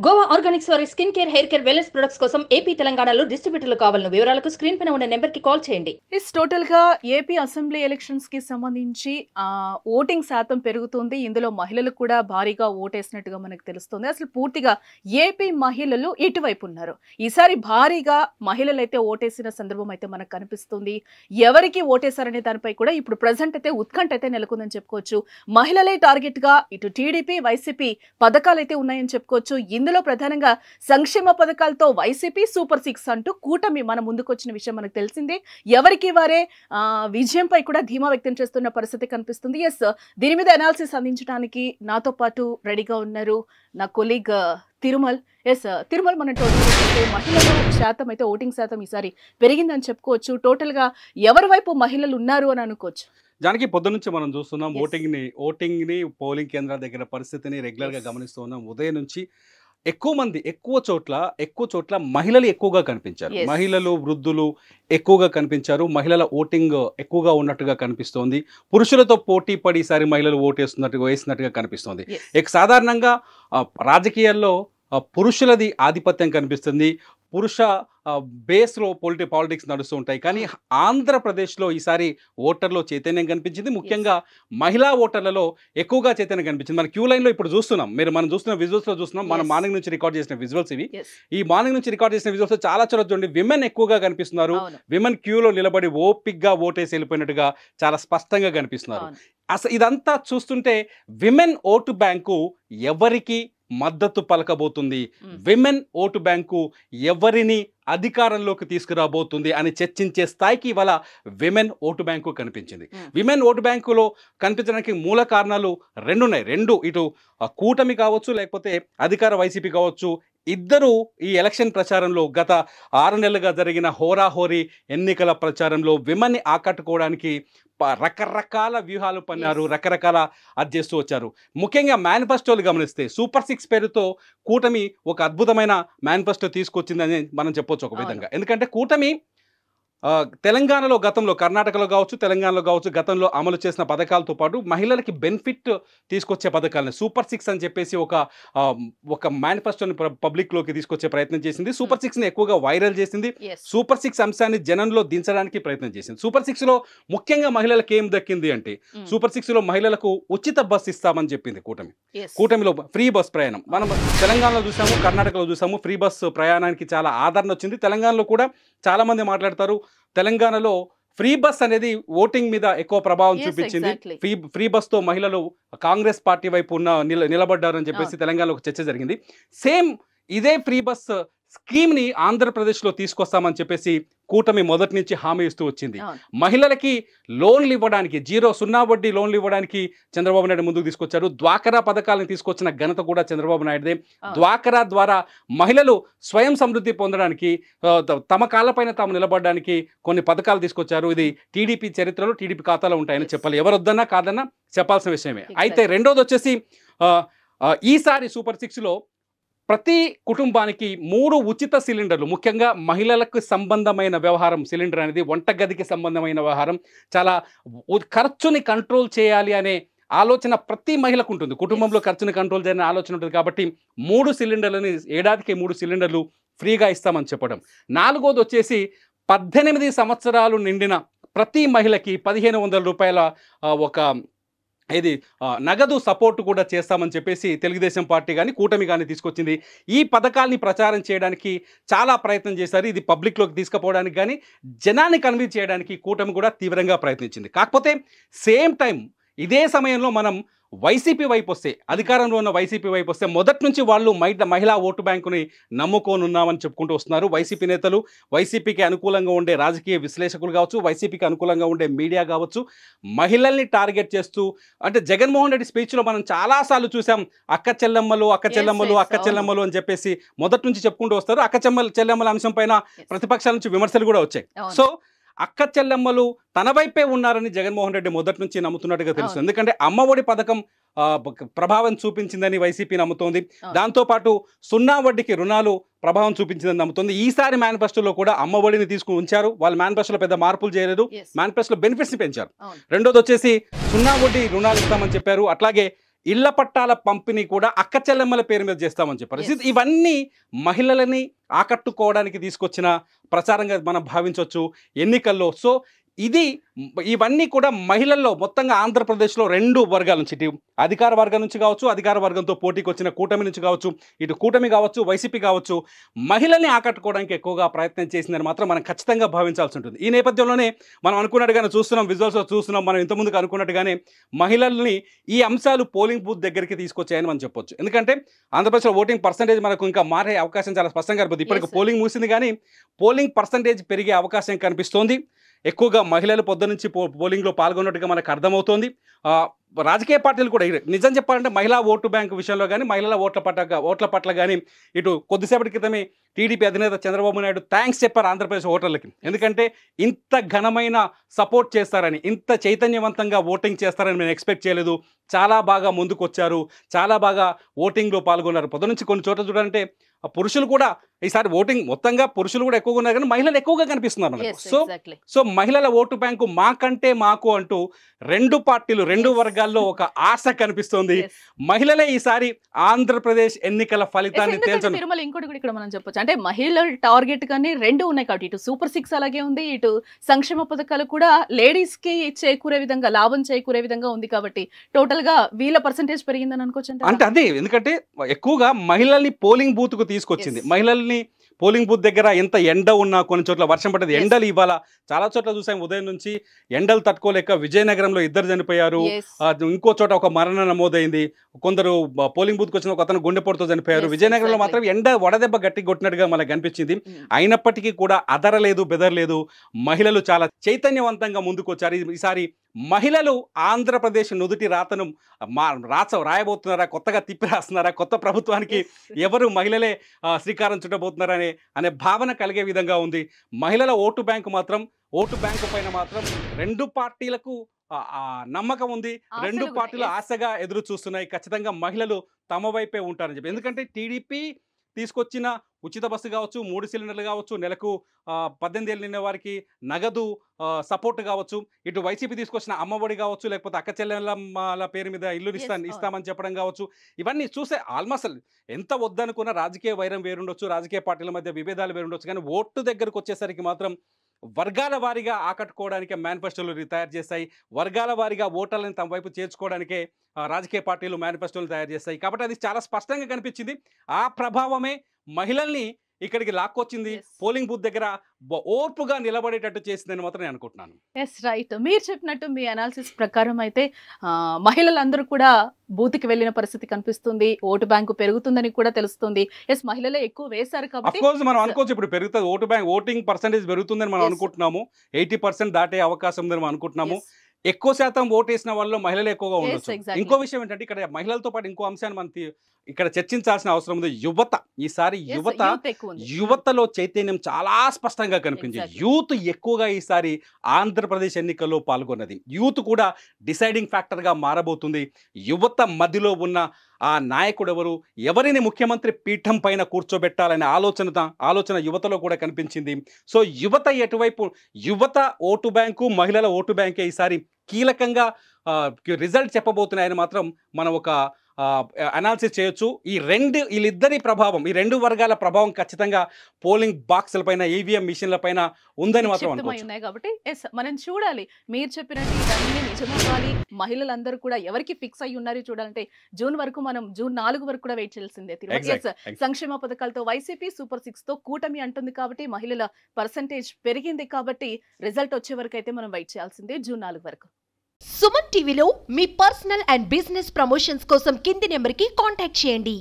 Goa Organics వారి skin care, hair care, wellness products కోసం AP, తెలంగాణలో డిస్ట్రిబ్యూటర్లు కావాలను వివరాలకు స్క్రీన్ పైన ఉన్న నెంబర్ కి కాల్ చేయండి. టోటల్ గా ఏపీ అసెంబ్లీ ఎలక్షన్స్ కి సంబంధించి ఓటింగ్ శాతం పెరుగుతుంది. ఇందులో మహిళలు కూడా భారీగా ఓటేసినట్టుగా మనకు తెలుస్తుంది. అసలు పూర్తిగా ఏపీ మహిళలు ఇటువైపు ఉన్నారు. ఈసారి భారీగా మహిళలు అయితే ఓటేసిన సందర్భం అయితే మనకు కనిపిస్తుంది. ఎవరికి ఓటేశారనే దానిపై కూడా ఇప్పుడు ప్రజెంట్ అయితే ఉత్కంఠ అయితే నెలకొందని చెప్పుకోవచ్చు. మహిళలే టార్గెట్ గా ఇటు టీడీపీ, వైసీపీ పథకాలు అయితే ఉన్నాయని చెప్పుకోవచ్చు. ఇందులో ప్రధానంగా సంక్షేమ పథకాలతో వైసీపీ సూపర్ 6 అంటూ కూటమి మన ముందుకు వచ్చిన విషయం మనకు తెలిసిందే. ఎవరికి వారే విజయంపై కూడా ధీమా వ్యక్తం చేస్తున్న పరిస్థితి కనిపిస్తుంది. ఎస్, దీని మీద అనాలిసిస్ అందించడానికి నాతో పాటు రెడీగా ఉన్నారు నా కొలీగ్ తిరుమల్. తిరుమల్, మన టోటల్ మహిళల శాతం అయితే ఓటింగ్ శాతం ఈసారి పెరిగిందని చెప్పుకోవచ్చు. టోటల్ గా ఎవరి వైపు మహిళలు ఉన్నారు అని అనుకోవచ్చు. జానకి, పొద్దు నుంచి మనం చూస్తున్నాం ఓటింగ్ని పోలింగ్ కేంద్రాల దగ్గర పరిస్థితిని రెగ్యులర్గా గమనిస్తూ ఉన్నాం. ఉదయం నుంచి ఎక్కువ చోట్ల మహిళలు ఎక్కువగా కనిపించారు. మహిళలు, వృద్ధులు ఎక్కువగా కనిపించారు. మహిళల ఓటింగ్ ఎక్కువగా ఉన్నట్టుగా కనిపిస్తోంది. పురుషులతో పోటీ పడి ఈసారి మహిళలు వేసినట్టుగా కనిపిస్తోంది. సాధారణంగా రాజకీయాల్లో పురుషులది ఆధిపత్యం కనిపిస్తుంది. పురుష బేస్లో పాలిటిక్స్ నడుస్తూ ఉంటాయి. కానీ ఆంధ్రప్రదేశ్లో ఈసారి ఓటర్లో చైతన్యం కనిపించింది. ముఖ్యంగా మహిళా ఓటర్లలో ఎక్కువగా చైతన్యం కనిపించింది. మన క్యూ లైన్లో ఇప్పుడు చూస్తున్నాం. మనం చూస్తున్న విజువల్స్లో చూస్తున్నాం. మనం మార్నింగ్ నుంచి రికార్డ్ చేసిన విజువల్స్ ఇవి. ఈ మార్నింగ్ నుంచి రికార్డ్ చేసిన విజువల్స్ చాలా చూడండి, విమెన్ ఎక్కువగా కనిపిస్తున్నారు. విమెన్ క్యూలో నిలబడి ఓపిక్గా ఓటేసి వెళ్ళిపోయినట్టుగా చాలా స్పష్టంగా కనిపిస్తున్నారు. అసలు ఇదంతా చూస్తుంటే విమెన్ ఓటు బ్యాంకు ఎవరికి మద్దతు పలకబోతుంది, విమెన్ ఓటు బ్యాంకు ఎవరిని అధికారంలోకి తీసుకురాబోతుంది అని చర్చించే స్థాయికి ఇవాళ విమెన్ ఓటు బ్యాంకు కనిపించింది. విమెన్ ఓటు బ్యాంకులో కనిపించడానికి మూల కారణాలు రెండు ఇటు కూటమి కావచ్చు, లేకపోతే అధికార వైసీపీ కావచ్చు. ఇద్దరు ఈ ఎలక్షన్ ప్రచారంలో గత 6 నెలలుగా జరిగిన హోరాహోరీ ఎన్నికల ప్రచారంలో విమెన్ని ఆకట్టుకోవడానికి రకరకాల వ్యూహాలు పన్నారు, రకరకాల అది చేస్తూ వచ్చారు. ముఖ్యంగా మేనిఫెస్టోలు గమనిస్తే సూపర్ 6 పేరుతో కూటమి ఒక అద్భుతమైన మేనిఫెస్టో తీసుకొచ్చిందని మనం చెప్పొచ్చు ఒక విధంగా. ఎందుకంటే కూటమి తెలంగాణలో గతంలో, కర్ణాటకలో కావచ్చు, తెలంగాణలో కావచ్చు, గతంలో అమలు చేసిన పథకాలతో పాటు మహిళలకి బెనిఫిట్ తీసుకొచ్చే పథకాలని సూపర్ 6 అని చెప్పేసి ఒక మేనిఫెస్టోని పబ్లిక్లోకి తీసుకొచ్చే ప్రయత్నం చేసింది. సూపర్ 6ని ఎక్కువగా వైరల్ చేసింది. సూపర్ 6 అంశాన్ని జనంలో దించడానికి ప్రయత్నం చేసింది. సూపర్ 6లో ముఖ్యంగా మహిళలకు ఏం దక్కింది అంటే, సూపర్ 6లో మహిళలకు ఉచిత బస్ ఇస్తామని చెప్పింది కూటమి. కూటమిలో ఫ్రీ బస్ ప్రయాణం మనం తెలంగాణలో చూసాము, కర్ణాటకలో చూసాము. ఫ్రీ బస్ ప్రయాణానికి చాలా ఆదరణ వచ్చింది. తెలంగాణలో కూడా చాలా మంది మాట్లాడతారు, తెలంగాణలో ఫ్రీ బస్ అనేది ఓటింగ్ మీద ఎక్కువ ప్రభావం చూపించింది. ఫ్రీ బస్ తో మహిళలు కాంగ్రెస్ పార్టీ వైపు నిలబడ్డారు అని చెప్పేసి తెలంగాణలో ఒక చర్చ జరిగింది. సేమ్ ఇదే ఫ్రీ బస్ స్కీమ్ ని ఆంధ్రప్రదేశ్లో తీసుకొస్తామని చెప్పేసి కూటమి మొదటి నుంచి హామీ ఇస్తూ వచ్చింది. మహిళలకి లోన్లు ఇవ్వడానికి 0 వడ్డీ లోన్లు ఇవ్వడానికి చంద్రబాబు నాయుడు ముందుకు తీసుకొచ్చారు. డ్వాకరా పథకాలను తీసుకొచ్చిన ఘనత కూడా చంద్రబాబు నాయుడుదే. డ్వాకరా ద్వారా మహిళలు స్వయం సమృద్ధి పొందడానికి, తమ కాళ్ళపైన తాము నిలబడడానికి కొన్ని పథకాలు తీసుకొచ్చారు. ఇది టీడీపీ చరిత్రలో, టీడీపీ ఖాతాలో ఉంటాయని చెప్పాలి. ఎవరొద్దన్నా కాదన్నా చెప్పాల్సిన విషయమే. అయితే రెండోది వచ్చేసి ఈసారి సూపర్ 6లో ప్రతి కుటుంబానికి 3 ఉచిత సిలిండర్లు. ముఖ్యంగా మహిళలకు సంబంధమైన వ్యవహారం సిలిండర్ అనేది వంటగదికి సంబంధమైన వ్యవహారం. చాలా ఖర్చుని కంట్రోల్ చేయాలి అనే ఆలోచన ప్రతి మహిళకు ఉంటుంది. కుటుంబంలో ఖర్చుని కంట్రోల్ చేయాలనే ఆలోచన ఉంటుంది. కాబట్టి 3 సిలిండర్లని, ఏడాదికి 3 సిలిండర్లు ఫ్రీగా ఇస్తామని చెప్పడం. 4వది వచ్చేసి 18 సంవత్సరాలు నిండిన ప్రతి మహిళకి 1500 రూపాయల ఒక నగదు సపోర్ట్ కూడా చేస్తామని చెప్పేసి తెలుగుదేశం పార్టీ కానీ కూటమి కానీ తీసుకొచ్చింది. ఈ పథకాల్ని ప్రచారం చేయడానికి చాలా ప్రయత్నం చేశారు. ఇది పబ్లిక్లోకి తీసుకుపోవడానికి కానీ జనాన్ని కన్విన్స్ చేయడానికి కూటమి కూడా తీవ్రంగా ప్రయత్నించింది. కాకపోతే సేమ్ టైం ఇదే సమయంలో మనం వైసీపీ వైపు వస్తే, అధికారంలో ఉన్న వైసీపీ వైపు వస్తే మొదటి నుంచి వాళ్ళు మహిళా ఓటు బ్యాంకుని నమ్ముకొని ఉన్నామని చెప్పుకుంటూ వస్తున్నారు. వైసీపీ నేతలు, వైసీపీకి అనుకూలంగా ఉండే రాజకీయ విశ్లేషకులు కావచ్చు, వైసీపీకి అనుకూలంగా ఉండే మీడియా కావచ్చు, మహిళల్ని టార్గెట్ చేస్తూ, అంటే జగన్మోహన్ రెడ్డి స్పీచ్లో మనం చాలాసార్లు చూసాం, అక్క చెల్లెమ్మలు అని చెప్పేసి మొదటి నుంచి చెప్పుకుంటూ వస్తారు. అక్క చెల్లెమ్మల అంశం పైన ప్రతిపక్షాల నుంచి విమర్శలు కూడా వచ్చాయి. సో అక్క చెల్లెమ్మలు తన వైపే ఉన్నారని జగన్మోహన్ రెడ్డి మొదటి నుంచి నమ్ముతున్నట్టుగా తెలుస్తుంది. ఎందుకంటే అమ్మఒడి పథకం ప్రభావం చూపించిందని వైసీపీ నమ్ముతోంది. దాంతోపాటు 0 వడ్డీకి రుణాలు ప్రభావం చూపించిందని నమ్ముతుంది. ఈసారి మేనిఫెస్టోలో కూడా అమ్మఒడిని తీసుకుని ఉంచారు. వాళ్ళు మేనిఫెస్టోలో పెద్ద మార్పులు చేయలేదు. మేనిఫెస్టోలో బెనిఫిట్స్ని పెంచారు. రెండోది వచ్చేసి 0 వడ్డీ రుణాలు ఇస్తామని చెప్పారు. అట్లాగే ఇళ్ల పట్టాల పంపిణీ కూడా అక్క చెల్లెమ్మల పేరు మీద చేస్తామని చెప్పారు. ఇవన్నీ మహిళలని ఆకట్టుకోవడానికి తీసుకొచ్చిన ప్రచారంగా మనం భావించవచ్చు ఎన్నికల్లో. సో ఇవన్నీ కూడా మహిళల్లో మొత్తంగా ఆంధ్రప్రదేశ్లో 2 వర్గాల నుంచి, ఇటు అధికార వర్గం నుంచి కావచ్చు, అధికార వర్గంతో పోటీకి వచ్చిన కూటమి నుంచి కావచ్చు, ఇటు కూటమి కావచ్చు, వైసీపీ కావచ్చు, మహిళల్ని ఆకట్టుకోవడానికి ఎక్కువగా ప్రయత్నం చేసిందని మాత్రం మనం ఖచ్చితంగా భావించాల్సి ఉంటుంది. ఈ నేపథ్యంలోనే మనం అనుకున్నట్టుగానే చూస్తున్నాం, విజువల్స్లో చూస్తున్నాం, మనం ఇంతకుముందుకు అనుకున్నట్టుగానే మహిళల్ని ఈ అంశాలు పోలింగ్ బూత్ దగ్గరికి తీసుకొచ్చాయని మనం చెప్పొచ్చు. ఎందుకంటే ఆంధ్రప్రదేశ్లో ఓటింగ్ పర్సంటేజ్ మనకు ఇంకా మారే అవకాశం చాలా స్పష్టంగా కనిపిస్తుంది. ఇప్పటికి పోలింగ్ ముగిసింది కానీ పోలింగ్ పర్సంటేజ్ పెరిగే అవకాశం కనిపిస్తోంది. ఎక్కువగా మహిళలు పొద్దు నుంచి పోలింగ్లో పాల్గొన్నట్టుగా మనకు అర్థమవుతోంది. రాజకీయ పార్టీలు కూడా నిజం చెప్పాలంటే మహిళా ఓటు బ్యాంకు విషయంలో కానీ, మహిళల ఓట్ల పట్ల కానీ ఇటు కొద్దిసేపటి క్రితమే టీడీపీ అధినేత చంద్రబాబు నాయుడు థ్యాంక్స్ చెప్పారు ఆంధ్రప్రదేశ్ ఓటర్లకి. ఎందుకంటే ఇంత ఘనమైన సపోర్ట్ చేస్తారని, ఇంత చైతన్యవంతంగా ఓటింగ్ చేస్తారని మేము ఎక్స్పెక్ట్ చేయలేదు. చాలా బాగా ముందుకు వచ్చారు, చాలా బాగా ఓటింగ్లో పాల్గొన్నారు. పొద్దు నుంచి కొన్ని చోట్ల చూడాలంటే పురుషులు కూడా ఈసారి ఓటింగ్ మొత్తంగా పురుషులు కూడా ఎక్కువగా ఉన్నారు కానీ మహిళలు ఎక్కువగా కనిపిస్తున్నారు మనకు. సో మహిళల ఓటు బ్యాంకు మాకంటే మాకు అంటూ 2 పార్టీలు 2 వర్గాల్లో ఒక ఆశ కనిపిస్తోంది. మహిళలే ఈసారి ఆంధ్రప్రదేశ్ ఎన్నికల ఫలితాన్ని తేల్చను. ఇంకోటి కూడా ఇక్కడ మనం చెప్పొచ్చు, అంటే మహిళల టార్గెట్ కానీ 2 ఉన్నాయి కాబట్టి ఇటు సూపర్ 6 అలాగే ఉంది, ఇటు సంక్షేమ పథకాలు కూడా లేడీస్ కి చేకూరే విధంగా, లాభం చేకూరే విధంగా ఉంది కాబట్టి టోటల్ గా వీళ్ళ పర్సెంటేజ్ పెరిగిందని అనుకోవచ్చు. అంటే అదే, ఎందుకంటే ఎక్కువగా మహిళల్ని పోలింగ్ బూత్ కు తీసుకొచ్చింది. మహిళల్ని పోలింగ్ బూత్ దగ్గర ఎంత ఎండ ఉన్నా, కొన్ని చోట్ల వర్షం పడ్డది, ఎండలు ఇవాళ చాలా చోట్ల చూసాం. ఉదయం నుంచి ఎండలు తట్టుకోలేక విజయనగరంలో 2 చనిపోయారు, ఇంకో చోట ఒక మరణం నమోదైంది. కొందరు పోలింగ్ బూత్కి వచ్చిన ఒక అతను గుండెపోటుతో చనిపోయారు. విజయనగరంలో మాత్రం ఎండ వడదెబ్బ గట్టి కొట్టినట్టుగా మనకు కనిపించింది. అయినప్పటికీ కూడా అదరలేదు, బెదరలేదు. మహిళలు చాలా చైతన్యవంతంగా ముందుకు వచ్చారు. ఈసారి మహిళలు ఆంధ్రప్రదేశ్ నుదుటి రాతను రాయబోతున్నారా, కొత్తగా తిప్పి రాస్తున్నారా, కొత్త ప్రభుత్వానికి ఎవరు మహిళలే శ్రీకారం చుట్టబోతున్నారా అనే భావన కలిగే విధంగా ఉంది. మహిళల ఓటు బ్యాంకు పైన మాత్రం 2 పార్టీలకు నమ్మకం ఉంది. 2 పార్టీలు ఆశగా ఎదురు చూస్తున్నాయి. ఖచ్చితంగా మహిళలు తమ వైపే ఉంటారని చెప్పి. ఎందుకంటే టీడీపీ తీసుకొచ్చిన ఉచిత బస్సు కావచ్చు, 3 సిలిండర్లు కావచ్చు, నెలకు 18 ఏళ్ళు నిండిన వారికి నగదు సపోర్ట్ కావచ్చు, ఇటు వైసీపీ తీసుకొచ్చిన అమ్మఒడి కావచ్చు, లేకపోతే అక్క చెల్లెళ్ళ పేరు మీద ఇల్లు ఇస్తామని చెప్పడం కావచ్చు, ఇవన్నీ చూసే ఆల్మోస్ట్ ఎంత వద్దనుకున్న రాజకీయ వైరం వేరుండొచ్చు, రాజకీయ పార్టీల మధ్య విభేదాలు వేరుండొచ్చు, కానీ ఓటు దగ్గరకు వచ్చేసరికి మాత్రం వర్గాల వారీగా ఆకట్టుకోవడానికి మేనిఫెస్టోలు తయారు చేస్తాయి. వర్గాల వారీగా ఓటర్లను తమ వైపు చేర్చుకోవడానికే రాజకీయ పార్టీలు మేనిఫెస్టోలు తయారు చేస్తాయి. కాబట్టి అది చాలా స్పష్టంగా కనిపించింది. ఆ ప్రభావమే మహిళల్ని ఇక్కడికి లాక్కొచ్చింది, పోలింగ్ బూత్ దగ్గర ఓర్పుగా నిలబడేటట్టు చేసిందని మాత్రం నేను అనుకుంటున్నాను. ఎస్ రైట్, మీరు చెప్పినట్టు మీ అనాలిసిస్ ప్రకారం అయితే మహిళలందరూ కూడా బూత్కి వెళ్ళిన పరిస్థితి కనిపిస్తుంది, ఓటు బ్యాంకు పెరుగుతుందని కూడా తెలుస్తుంది. ఎస్, మహిళలే ఎక్కువ వేశారు కాబట్టి మనం అనుకోవచ్చు ఇప్పుడు పెరుగుతుంది, ఓటింగ్ పర్సెంటేజ్ పెరుగుతుందని మనం అనుకుంటున్నాము. 80% దాటే అవకాశం ఉందని మనం అనుకుంటున్నాము. ఎక్కువ శాతం ఓటేసిన వాళ్ళు మహిళలు ఎక్కువగా ఉండొచ్చు. ఇంకో విషయం ఏంటంటే ఇక్కడ మహిళలతో పాటు ఇంకో అంశాన్ని మనం ఇక్కడ చర్చించాల్సిన అవసరం ఉంది. ఈసారి యువతలో చైతన్యం చాలా స్పష్టంగా కనిపించింది. యూత్ ఎక్కువగా ఈసారి ఆంధ్రప్రదేశ్ ఎన్నికల్లో పాల్గొన్నది. యూత్ కూడా డిసైడింగ్ ఫ్యాక్టర్గా మారబోతుంది. యువత మధ్యలో ఉన్న ఆ నాయకుడు ఎవరిని ముఖ్యమంత్రి పీఠం పైన కూర్చోబెట్టాలనే ఆలోచన యువతలో కూడా కనిపించింది. సో యువత ఓటు బ్యాంకు, మహిళల ఓటు బ్యాంకే ఈసారి కీలకంగా రిజల్ట్ చెప్పబోతున్నాయని మాత్రం మనం ఒక అనాలిసిస్ చేయొచ్చు. వీళ్ళిద్దరి ప్రభావం, ఈ 2 వర్గాల ప్రభావం ఖచ్చితంగా పోలింగ్ బాక్సుల పైన, ఈవీఎం మిషన్ల పైన ఉందని మాత్రం ఉన్నాయి. కాబట్టి మనం చూడాలి, మీరు చెప్పినట్టు ఇవన్నీ నిజమవ్వాలి. మహిళలందరూ కూడా ఎవరికి ఫిక్స్ అయ్యి ఉన్నారో చూడాలంటే జూన్ 4 వరకు కూడా వెయిట్ చేయాల్సిందే. సంక్షేమ పథకాలతో వైసీపీ, సూపర్ 6 తో కూటమి అంటుంది కాబట్టి మహిళల పర్సంటేజ్ పెరిగింది కాబట్టి రిజల్ట్ వచ్చే వరకు అయితే మనం వెయిట్ చేయాల్సిందే జూన్ 4 వరకు. సుమన్ టీవీలో మీ పర్సనల్ అండ్ బిజినెస్ ప్రమోషన్స్ కోసం కింది నెంబర్కి కాంటాక్ట్ చేయండి.